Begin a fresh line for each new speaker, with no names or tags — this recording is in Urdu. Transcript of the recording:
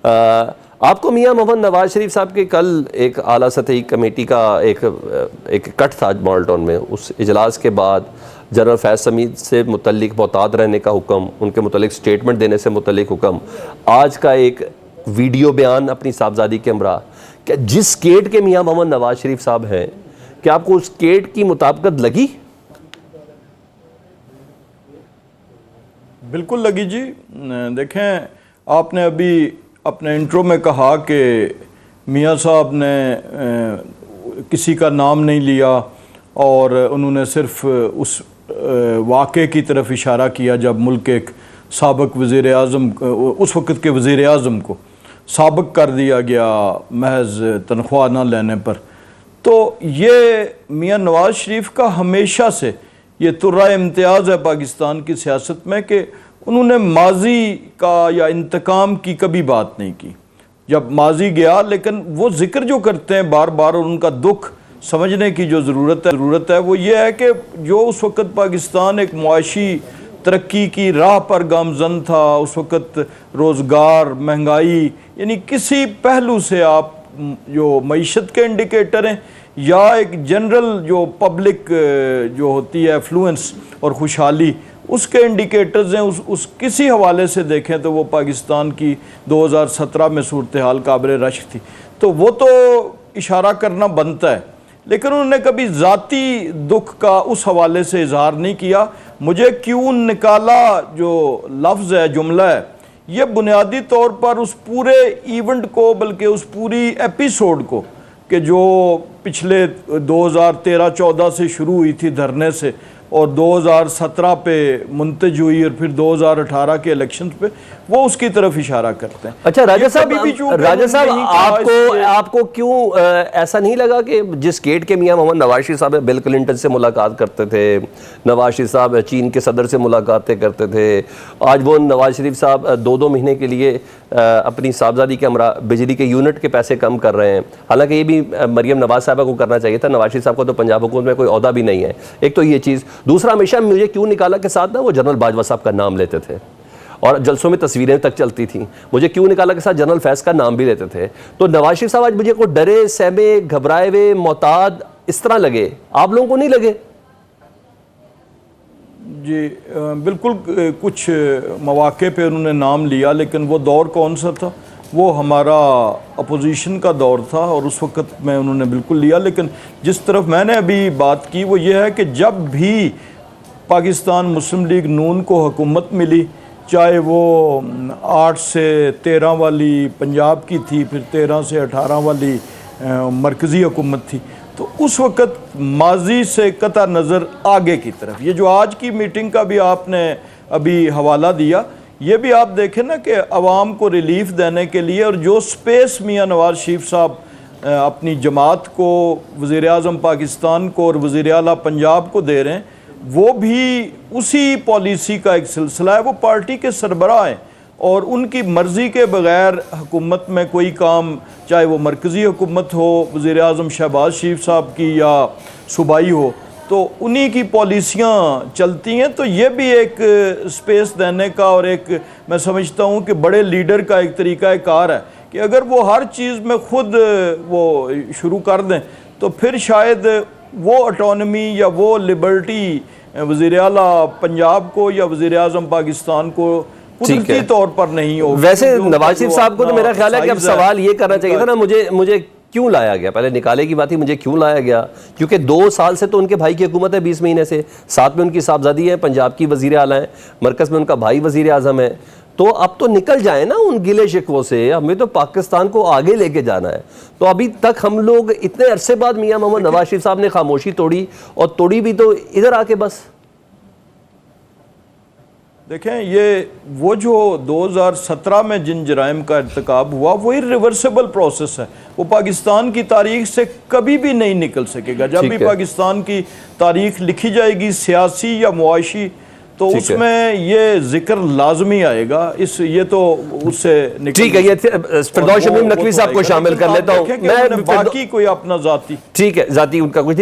آپ کو میاں محمد نواز شریف صاحب کے کل ایک اعلیٰ سطحی کمیٹی کا ایک کٹ تھا ماڈل ٹاؤن میں، اس اجلاس کے بعد جنرل فیض سمید سے متعلق محتاط رہنے کا حکم، ان کے متعلق سٹیٹمنٹ دینے سے متعلق حکم، آج کا ایک ویڈیو بیان اپنی صاحبزادی کے ہمراہ کہ جس کیڈ کے میاں محمد نواز شریف صاحب ہیں، کیا آپ کو اس کیڈ کی مطابقت لگی؟
بالکل لگی جی. دیکھیں، آپ نے ابھی اپنے انٹرو میں کہا کہ میاں صاحب نے کسی کا نام نہیں لیا اور انہوں نے صرف اس واقعے کی طرف اشارہ کیا جب ملک ایک سابق وزیر اعظم، اس وقت کے وزیر اعظم کو سابق کر دیا گیا محض تنخواہ نہ لینے پر. تو یہ میاں نواز شریف کا ہمیشہ سے یہ طرح امتیاز ہے پاکستان کی سیاست میں کہ انہوں نے ماضی کا یا انتقام کی کبھی بات نہیں کی. جب ماضی گیا، لیکن وہ ذکر جو کرتے ہیں بار بار اور ان کا دکھ سمجھنے کی جو ضرورت ہے وہ یہ ہے کہ جو اس وقت پاکستان ایک معاشی ترقی کی راہ پر گامزن تھا، اس وقت روزگار، مہنگائی، یعنی کسی پہلو سے آپ جو معیشت کے انڈیکیٹر ہیں یا ایک جنرل جو پبلک جو ہوتی ہے ایفلوئنس اور خوشحالی، اس کے انڈیکیٹرز ہیں، اس کسی حوالے سے دیکھیں تو وہ پاکستان کی 2017 میں صورتحال قابل رشک تھی. تو وہ تو اشارہ کرنا بنتا ہے، لیکن انہوں نے کبھی ذاتی دکھ کا اس حوالے سے اظہار نہیں کیا. مجھے کیوں نکالا جو لفظ ہے، جملہ ہے، یہ بنیادی طور پر اس پورے ایونٹ کو، بلکہ اس پوری ایپیسوڈ کو کہ جو پچھلے 2013-14 سے شروع ہوئی تھی دھرنے سے اور 2017 پہ منتج ہوئی اور پھر 2018 کے الیکشنز پہ، وہ اس کی طرف اشارہ کرتے ہیں.
اچھا راجہ صاحب، آپ کو کیوں ایسا نہیں لگا کہ جس کیڈ کے میاں محمد نواز شریف صاحب بل کلنٹن سے ملاقات کرتے تھے، نواز شریف صاحب چین کے صدر سے ملاقاتیں کرتے تھے، آج وہ نواز شریف صاحب 2 مہینے کے لیے اپنی صاحبزادی کے ہمراہ بجلی کے یونٹ کے پیسے کم کر رہے ہیں؟ حالانکہ یہ بھی مریم نواز صاحبہ کو کرنا چاہیے تھا. نواز شریف صاحب کو تو پنجاب حکومت میں کوئی عہدہ بھی نہیں ہے. ایک تو یہ چیز. دوسرا، ہمیشہ مجھے کیوں نکالا کے ساتھ نا وہ جنرل باجوہ صاحب کا نام لیتے تھے اور جلسوں میں تصویریں تک چلتی تھیں. مجھے کیوں نکالا کے ساتھ جنرل فیض کا نام بھی لیتے تھے. تو نواز شریف صاحب آج مجھے کو ڈرے، سہمے، گھبرائے ہوئے، محتاط اس طرح لگے. آپ لوگوں کو نہیں لگے؟
جی بالکل، کچھ مواقع پہ انہوں نے نام لیا، لیکن وہ دور کون سا تھا؟ وہ ہمارا اپوزیشن کا دور تھا اور اس وقت میں انہوں نے بالکل لیا. لیکن جس طرف میں نے ابھی بات کی وہ یہ ہے کہ جب بھی پاکستان مسلم لیگ نون کو حکومت ملی، چاہے وہ 8 سے 13 والی پنجاب کی تھی، پھر 13 سے 18 والی مرکزی حکومت تھی، تو اس وقت ماضی سے قطع نظر آگے کی طرف، یہ جو آج کی میٹنگ کا بھی آپ نے ابھی حوالہ دیا، یہ بھی آپ دیکھیں نا کہ عوام کو ریلیف دینے کے لیے اور جو سپیس میاں نواز شریف صاحب اپنی جماعت کو، وزیر اعظم پاکستان کو اور وزیر اعلیٰ پنجاب کو دے رہے ہیں، وہ بھی اسی پالیسی کا ایک سلسلہ ہے. وہ پارٹی کے سربراہ ہیں اور ان کی مرضی کے بغیر حکومت میں کوئی کام، چاہے وہ مرکزی حکومت ہو، وزیر اعظم شہباز شریف صاحب کی، یا صوبائی ہو، تو انہی کی پالیسیاں چلتی ہیں. تو یہ بھی ایک سپیس دینے کا اور ایک میں سمجھتا ہوں کہ بڑے لیڈر کا ایک طریقہ کار ہے کہ اگر وہ ہر چیز میں خود وہ شروع کر دیں تو پھر شاید وہ اٹانومی یا وہ لبرٹی وزیر اعلیٰ پنجاب کو یا وزیر اعظم پاکستان کو قدرتی طور پر نہیں ہو.
ویسے نواز شریف صاحب کو تو میرا خیال ہے کہ اب سوال یہ کرنا چاہیے تھا نا، مجھے کیوں لایا گیا؟ پہلے نکالے کی بات ہی، مجھے کیوں لایا گیا؟ کیونکہ 2 سال سے تو ان کے بھائی کی حکومت ہے، 20 مہینے سے، ساتھ میں ان کی صاحبزادی ہے، پنجاب کی وزیر اعلیٰ ہیں، مرکز میں ان کا بھائی وزیر اعظم ہے. تو اب تو نکل جائیں نا ان گلے شکووں سے، ہمیں تو پاکستان کو آگے لے کے جانا ہے. تو ابھی تک ہم لوگ اتنے عرصے بعد میاں محمد نواز شریف صاحب نے خاموشی توڑی، اور توڑی بھی تو ادھر آ کے بس.
دیکھیں، یہ وہ جو 2017 میں جن جرائم کا ارتکاب ہوا وہ ریورسیبل پروسیس ہے، وہ پاکستان کی تاریخ سے کبھی بھی نہیں نکل سکے گا. جب بھی پاکستان کی تاریخ لکھی جائے گی سیاسی یا معاشی، تو اس میں یہ ذکر لازمی آئے گا. یہ تو اس سے
ٹھیک ہے. یہ فردوس شمیم نقوی صاحب کو شامل کر لیتا ہوں میں،
باقی کوئی اپنا ذاتی،
ٹھیک ہے، ذاتی ان کا کچھ